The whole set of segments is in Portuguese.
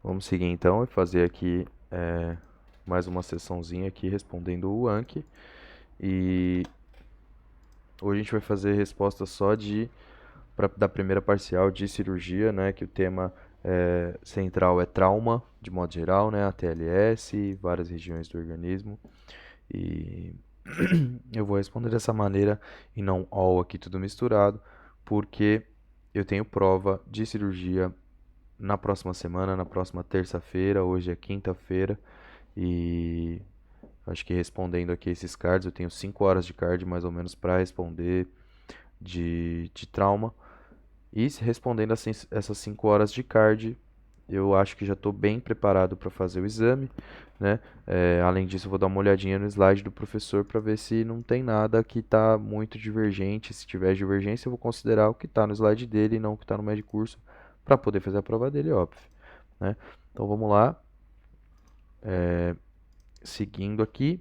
Vamos seguir então e fazer aqui mais uma sessãozinha aqui respondendo o Anki. E hoje a gente vai fazer resposta só da primeira parcial de cirurgia, né? Que o tema central é trauma, de modo geral, né? A TLS, várias regiões do organismo. E eu vou responder dessa maneira e não all aqui tudo misturado, porque eu tenho prova de cirurgia na próxima semana, na próxima terça-feira, hoje é quinta-feira, e acho que respondendo aqui esses cards, eu tenho 5 horas de card mais ou menos para responder de trauma. E se respondendo assim, essas 5 horas de card, eu acho que já estou bem preparado para fazer o exame, né? Além disso, eu vou dar uma olhadinha no slide do professor para ver se não tem nada que está muito divergente. Se tiver divergência, eu vou considerar o que está no slide dele e não o que está no médio curso, para poder fazer a prova dele, óbvio, né? Então vamos lá, seguindo aqui.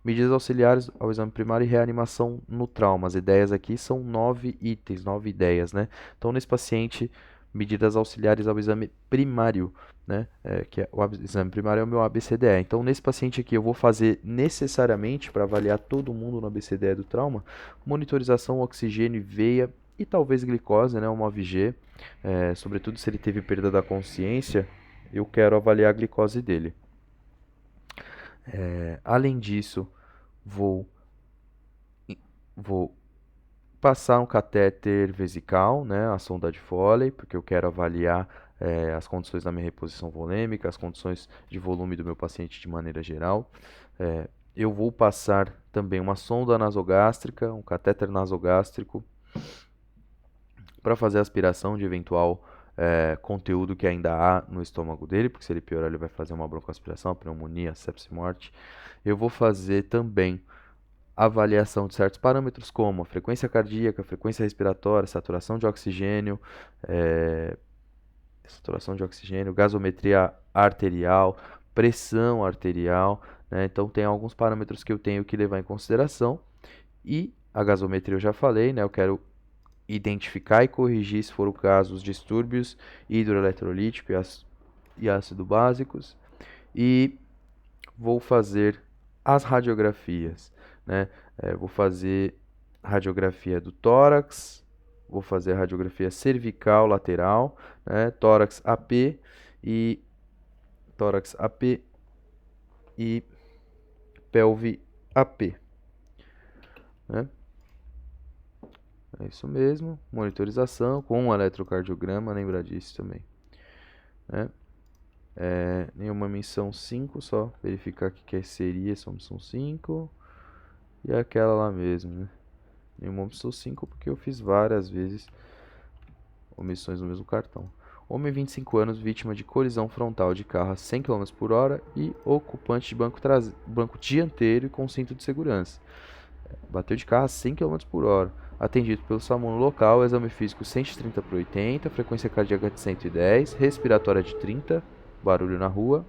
Medidas auxiliares ao exame primário e reanimação no trauma. As ideias aqui são 9 itens, 9 ideias, né? Então, nesse paciente, medidas auxiliares ao exame primário, né? Que é o exame primário é o meu ABCDE. Então, nesse paciente aqui, eu vou fazer necessariamente, para avaliar todo mundo no ABCDE do trauma, monitorização, oxigênio, veia e talvez glicose, né? Uma VG. Sobretudo se ele teve perda da consciência, eu quero avaliar a glicose dele. Além disso, vou, vou passar um catéter vesical, né, a sonda de Foley, porque eu quero avaliar as condições da minha reposição volêmica, as condições de volume do meu paciente de maneira geral. Eu vou passar também uma sonda nasogástrica, um catéter nasogástrico, para fazer a aspiração de eventual conteúdo que ainda há no estômago dele, porque se ele piorar, ele vai fazer uma broncoaspiração, pneumonia, sepse morte. Eu vou fazer também avaliação de certos parâmetros como a frequência cardíaca, frequência respiratória, saturação de oxigênio, gasometria arterial, pressão arterial, né? Então tem alguns parâmetros que eu tenho que levar em consideração. E a gasometria eu já falei, né? Eu quero identificar e corrigir, se for o caso, os distúrbios hidroeletrolíticos e ácido básicos. E vou fazer as radiografias, né? Vou fazer radiografia do tórax, vou fazer radiografia cervical lateral, né? e tórax AP e pelve AP, né? É isso mesmo, monitorização com um eletrocardiograma, lembra disso também, né? Nenhuma missão 5, só verificar que seria essa missão 5 e aquela lá mesmo, né? Nenhuma missão 5 porque eu fiz várias vezes omissões no mesmo cartão. Homem 25 anos, vítima de colisão frontal de carro a 100 km por hora e ocupante de banco dianteiro e com cinto de segurança. Bateu de carro a 100 km por hora. Atendido pelo SAMU no local, exame físico 130 por 80, frequência cardíaca de 110, respiratória de 30, barulho na rua,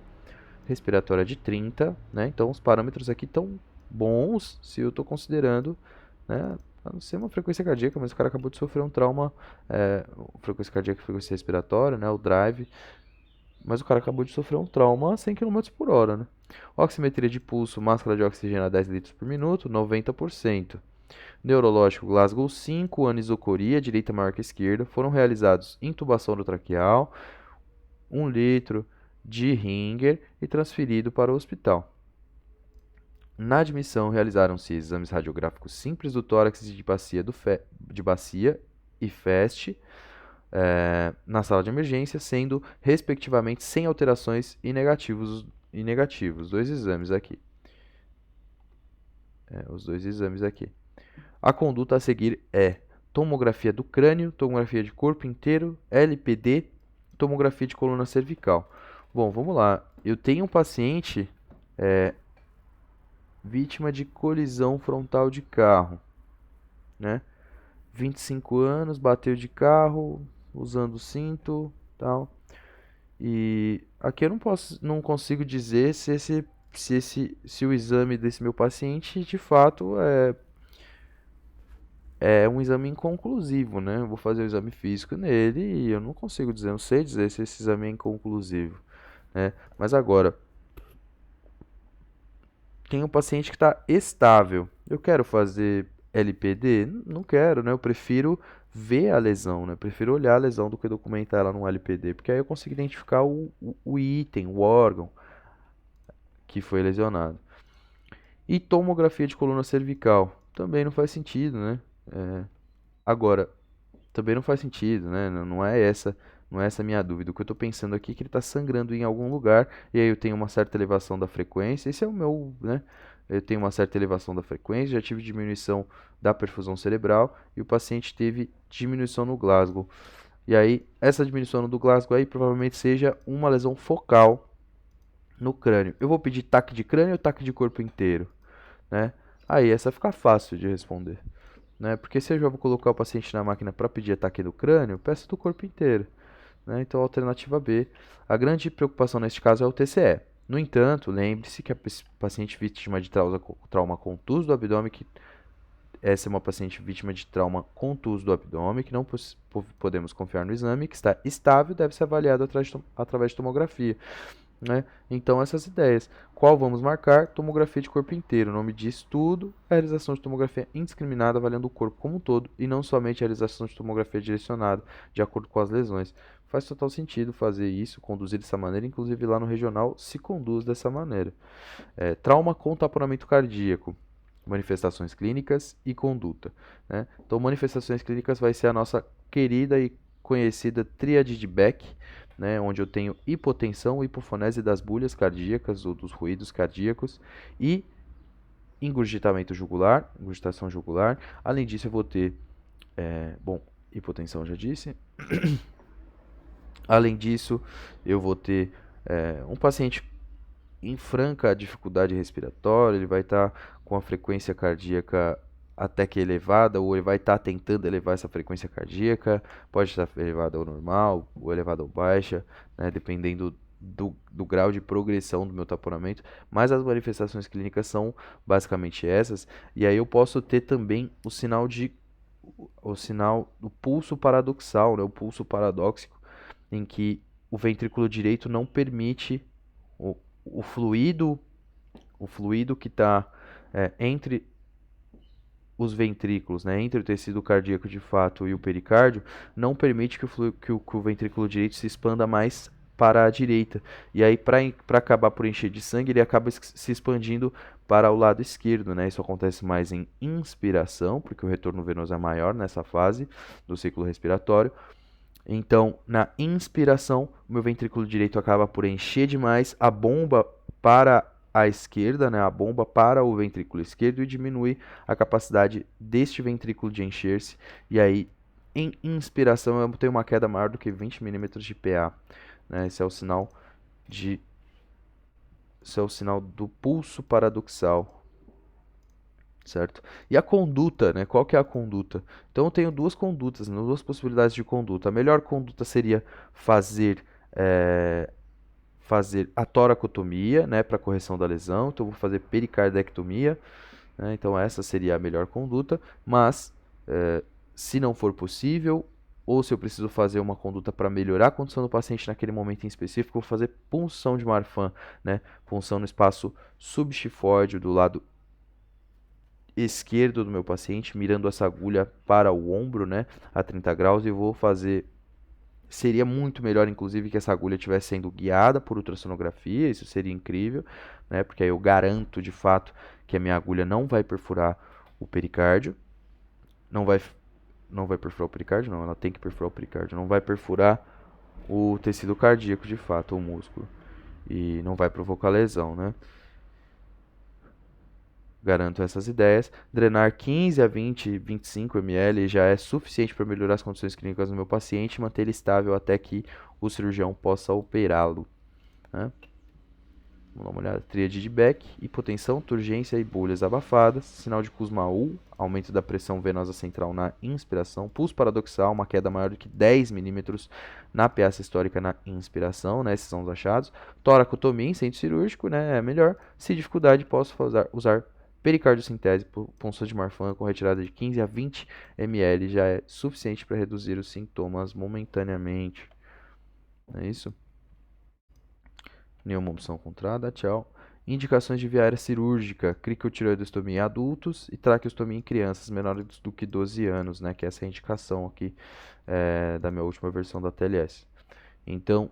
respiratória de 30, né? Então os parâmetros aqui estão bons se eu estou considerando, né? A não ser uma frequência cardíaca, mas o cara acabou de sofrer um trauma, frequência cardíaca, frequência respiratória, né? O drive, mas o cara acabou de sofrer um trauma a 100 km por hora, né? Oximetria de pulso, máscara de oxigênio a 10 litros por minuto, 90%. Neurológico Glasgow 5, anisocoria, direita maior que esquerda, foram realizados intubação do traqueal, 1 litro de Ringer e transferido para o hospital. Na admissão, realizaram-se exames radiográficos simples do tórax e de bacia e feste na sala de emergência, sendo respectivamente sem alterações e negativos. Dois exames aqui. Os dois exames aqui. A conduta a seguir é tomografia do crânio, tomografia de corpo inteiro, LPD, tomografia de coluna cervical. Bom, vamos lá. Eu tenho um paciente vítima de colisão frontal de carro, né? 25 anos, bateu de carro, usando cinto, tal. E aqui eu não consigo dizer se o exame desse meu paciente de fato é um exame inconclusivo, né? Eu vou fazer o exame físico nele e eu não consigo dizer, não sei dizer se esse exame é inconclusivo. né? Mas agora, tem um paciente que está estável. Eu quero fazer LPD? Não quero, né? Eu prefiro ver a lesão, né? Eu prefiro olhar a lesão do que documentar ela num LPD, porque aí eu consigo identificar o item, o órgão que foi lesionado. E tomografia de coluna cervical? Também não faz sentido, né? Agora, também não faz sentido, né? Não é essa a minha dúvida. O que eu estou pensando aqui é que ele está sangrando em algum lugar e aí eu tenho uma certa elevação da frequência. Esse é o meu, né? Eu tenho uma certa elevação da frequência, já tive diminuição da perfusão cerebral e o paciente teve diminuição no Glasgow. E aí, essa diminuição do Glasgow aí provavelmente seja uma lesão focal no crânio. Eu vou pedir taque de crânio ou taque de corpo inteiro, né? Aí essa fica fácil de responder, né? Porque se eu já vou colocar o paciente na máquina para pedir ataque do crânio, peço do corpo inteiro, né? Então, alternativa B. A grande preocupação neste caso é o TCE. No entanto, lembre-se que a paciente vítima de trauma contuso do abdômen, que essa é uma paciente vítima de trauma contuso do abdômen, que não podemos confiar no exame, que está estável, deve ser avaliado através de tomografia, né? Então, essas ideias. Qual vamos marcar? Tomografia de corpo inteiro. O nome diz tudo. A realização de tomografia indiscriminada, avaliando o corpo como um todo, e não somente a realização de tomografia direcionada, de acordo com as lesões. Faz total sentido fazer isso, conduzir dessa maneira, inclusive lá no regional se conduz dessa maneira. Trauma com taponamento cardíaco. Manifestações clínicas e conduta, né? Então, manifestações clínicas vai ser a nossa querida e conhecida tríade de Beck, né, onde eu tenho hipotensão, hipofonese das bulhas cardíacas ou dos ruídos cardíacos e engurgitamento jugular, engurgitação jugular. Além disso, eu vou ter, hipotensão já disse. Além disso, eu vou ter um paciente em franca dificuldade respiratória, ele vai estar com a frequência cardíaca até que elevada, ou ele vai estar tentando elevar essa frequência cardíaca, pode estar elevada ao normal, ou elevada ao baixa, né, dependendo do grau de progressão do meu taponamento, mas as manifestações clínicas são basicamente essas, e aí eu posso ter também o sinal do pulso paradoxal, né, o pulso paradóxico, em que o ventrículo direito não permite o, o fluido, o fluido que está entre os ventrículos, né, entre o tecido cardíaco de fato e o pericárdio, não permite que o ventrículo direito se expanda mais para a direita. E aí, para acabar por encher de sangue, ele acaba se expandindo para o lado esquerdo, né? Isso acontece mais em inspiração, porque o retorno venoso é maior nessa fase do ciclo respiratório. Então, na inspiração, o meu ventrículo direito acaba por encher demais a bomba para a esquerda, né, a bomba para o ventrículo esquerdo, e diminui a capacidade deste ventrículo de encher-se. E aí, em inspiração, eu tenho uma queda maior do que 20 milímetros de PA. Né, de, esse é o sinal do pulso paradoxal. Certo? E a conduta, né? Qual que é a conduta? Então eu tenho duas condutas, né? Duas possibilidades de conduta. A melhor conduta seria fazer fazer a toracotomia, né, para correção da lesão. Então eu vou fazer pericardectomia, né? Então essa seria a melhor conduta. Mas se não for possível, ou se eu preciso fazer uma conduta para melhorar a condição do paciente naquele momento em específico, eu vou fazer punção de Marfan, né? Punção no espaço subchifóide do lado esquerdo do meu paciente, mirando essa agulha para o ombro, né, a 30 graus, e vou fazer. Seria muito melhor, inclusive, que essa agulha estivesse sendo guiada por ultrassonografia, isso seria incrível, né, porque aí eu garanto de fato que a minha agulha não vai perfurar o pericárdio, não vai, não vai perfurar o pericárdio, não, ela tem que perfurar o pericárdio, não vai perfurar o tecido cardíaco de fato, o músculo, e não vai provocar lesão, né. Garanto essas ideias. Drenar 15 a 20, 25 ml já é suficiente para melhorar as condições clínicas do meu paciente e manter ele estável até que o cirurgião possa operá-lo. Né? Vamos dar uma olhada. Tríade de Beck, hipotensão, turgência e bolhas abafadas. Sinal de Kussmaul, aumento da pressão venosa central na inspiração. Pulso paradoxal, uma queda maior do que 10 milímetros na PA sistólica na inspiração. Né? Esses são os achados. Toracotomia em centro cirúrgico, né? É melhor. Se dificuldade, posso usar pericardiocintese por punção de Marfan com retirada de 15 a 20 ml já é suficiente para reduzir os sintomas momentaneamente. Não é isso? Nenhuma opção contrária, tchau. Indicações de via aérea cirúrgica, cricotireoidostomia em adultos e traqueostomia em crianças menores do que 12 anos, né? Que essa é a indicação aqui da minha última versão da TLS. Então,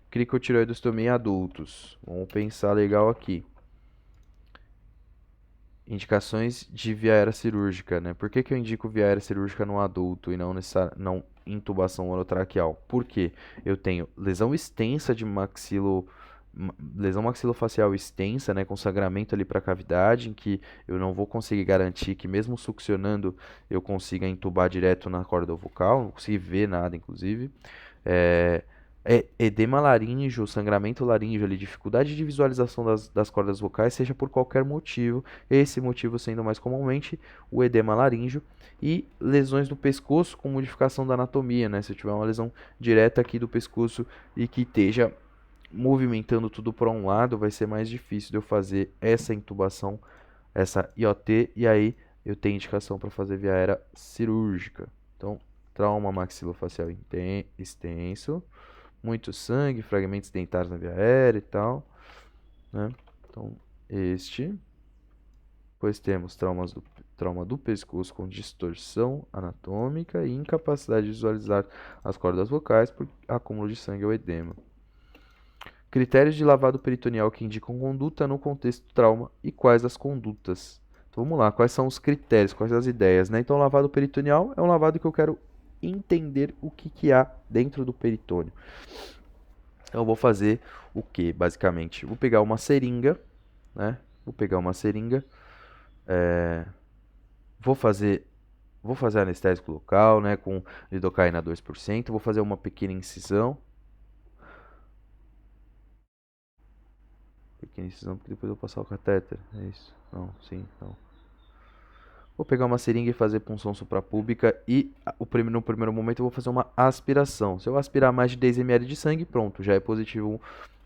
cricotireoidostomia em adultos. Vamos pensar legal aqui. Indicações de via aérea cirúrgica, né? Por que que eu indico via aérea cirúrgica no adulto e não intubação orotraqueal? Porque eu tenho lesão extensa de lesão maxilofacial extensa, né, com sangramento ali para a cavidade, em que eu não vou conseguir garantir que mesmo succionando eu consiga intubar direto na corda vocal, não consigo ver nada, inclusive. É, edema laríngeo, sangramento laríngeo, ali, dificuldade de visualização das cordas vocais, seja por qualquer motivo, esse motivo sendo mais comumente o edema laríngeo e lesões do pescoço com modificação da anatomia, né? Se eu tiver uma lesão direta aqui do pescoço e que esteja movimentando tudo para um lado, vai ser mais difícil de eu fazer essa intubação, essa IOT, e aí eu tenho indicação para fazer via aérea cirúrgica. Então, trauma maxilofacial extenso, muito sangue, fragmentos dentários na via aérea e tal, né? Então, depois temos trauma do pescoço com distorção anatômica e incapacidade de visualizar as cordas vocais por acúmulo de sangue ou edema. Critérios de lavado peritoneal que indicam conduta no contexto do trauma e quais as condutas. Então, vamos lá, quais são os critérios, quais as ideias, né? Então, o lavado peritoneal é um lavado que eu quero entender o que há dentro do peritônio. Então, eu vou fazer o que, basicamente? Vou pegar uma seringa, né? Vou pegar uma seringa, vou fazer anestésico local, né? Com lidocaína 2%, vou fazer uma pequena incisão. Pequena incisão, porque depois eu vou passar o catéter. É isso? Não, sim, não. Vou pegar uma seringa e fazer punção suprapúbica e no primeiro momento eu vou fazer uma aspiração. Se eu aspirar mais de 10 ml de sangue, pronto, já é positivo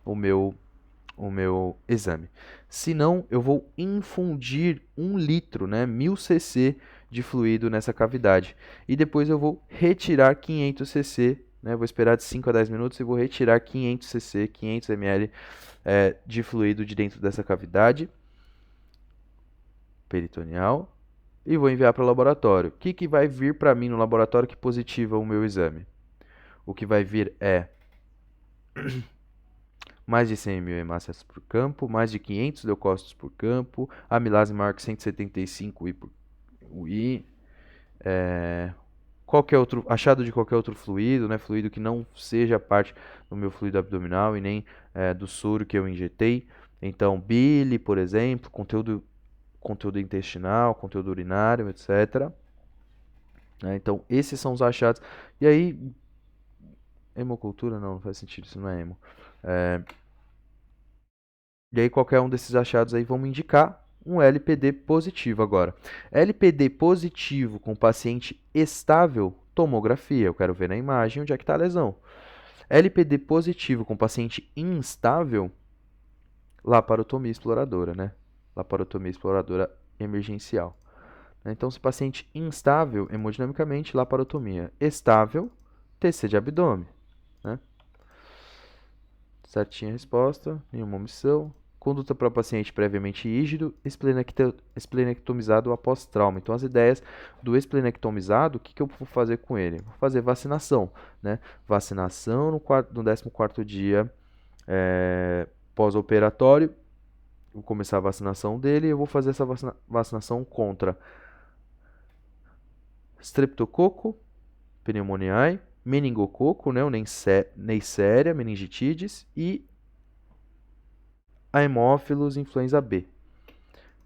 o meu exame. Se não, eu vou infundir 1 litro, né, 1000 cc de fluido nessa cavidade. E depois eu vou retirar 500 cc, né, vou esperar de 5 a 10 minutos e vou retirar 500 cc, 500 ml de fluido de dentro dessa cavidade peritoneal e vou enviar para o laboratório. O que vai vir para mim no laboratório que positiva o meu exame? O que vai vir é mais de 100 mil hemácias por campo, mais de 500 leucócitos por campo, amilase maior que 175 UI, qualquer outro, achado de qualquer outro fluido, né, fluido que não seja parte do meu fluido abdominal e nem do soro que eu injetei. Então, bile, por exemplo, conteúdo intestinal, conteúdo urinário, etc. Então, esses são os achados. E aí, hemocultura não faz sentido, isso não é hemo. E aí, qualquer um desses achados aí vão me indicar um LPD positivo agora. LPD positivo com paciente estável, tomografia. Eu quero ver na imagem onde é que está a lesão. LPD positivo com paciente instável, laparotomia exploradora, né? Laparotomia exploradora emergencial. Então, se o paciente instável hemodinamicamente, laparotomia. Estável, TC de abdômen. Né? Certinha a resposta, nenhuma omissão. Conduta para o paciente previamente rígido, esplenectomizado após trauma. Então, as ideias do esplenectomizado, o que eu vou fazer com ele? Vou fazer vacinação. Né? Vacinação no 14º dia pós-operatório. Vou começar a vacinação dele e eu vou fazer essa vacinação contra streptococo, pneumoniae, meningococo, né, o Neisseria meningitidis e Haemophilus influenza B.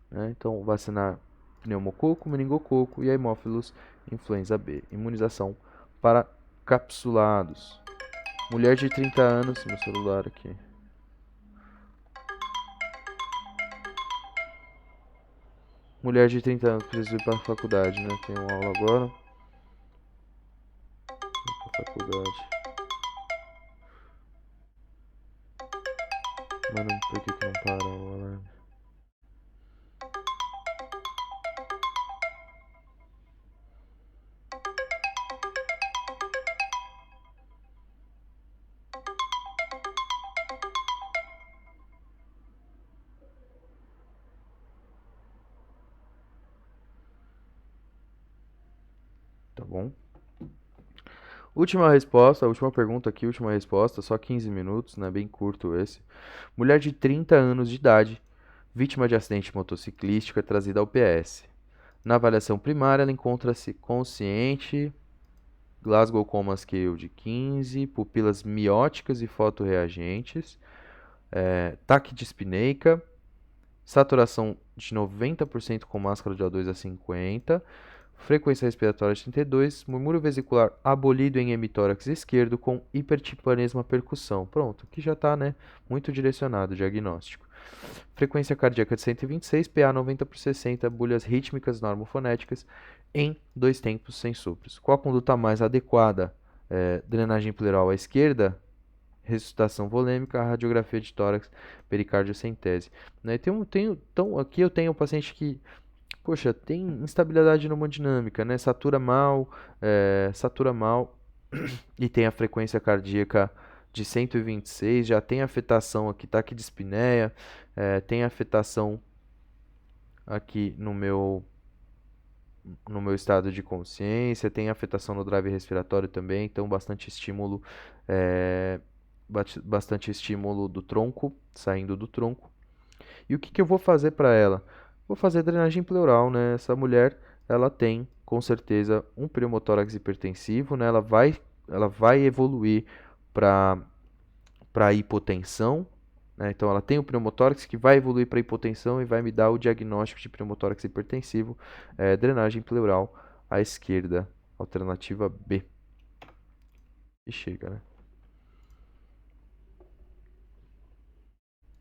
Né? Então, vacinar pneumococo, meningococo e Haemophilus influenza B. Imunização para capsulados. Mulher de 30 anos, meu celular aqui. Mulher de 30 anos, precisa ir para a faculdade, né? Tenho aula agora. Vou para a faculdade. Mano, por que não para o alarme? bom? Última resposta, última pergunta aqui, última resposta, só 15 minutos, né? Bem curto esse. Mulher de 30 anos de idade, vítima de acidente motociclístico, é trazida ao PS. Na avaliação primária, ela encontra-se consciente, Glasgow Coma Scale de 15, pupilas mióticas e fotorreagentes, taquidispneica, saturação de 90% com máscara de O2 a 50, frequência respiratória de 32, murmúrio vesicular abolido em hemitórax esquerdo com hipertimpanismo à percussão. Pronto, aqui já está, né, muito direcionado o diagnóstico. Frequência cardíaca de 126, PA 90/60, bulhas rítmicas normofonéticas em 2 tempos sem sopros. Qual a conduta mais adequada? Drenagem pleural à esquerda, ressuscitação volêmica, radiografia de tórax, pericardiocentese. Né? Então, aqui eu tenho um paciente que, poxa, tem instabilidade hemodinâmica, né? Satura mal e tem a frequência cardíaca de 126, já tem afetação aqui, taquidispneia, tem afetação aqui no meu estado de consciência, tem afetação no drive respiratório também, então bastante estímulo do tronco, saindo do tronco. E o que eu vou fazer para ela? Vou fazer drenagem pleural, né? Essa mulher, ela tem, com certeza, um pneumotórax hipertensivo, né? Ela vai evoluir para hipotensão, né? Então, ela tem o pneumotórax que vai evoluir para hipotensão e vai me dar o diagnóstico de pneumotórax hipertensivo, drenagem pleural à esquerda, alternativa B. E chega, né?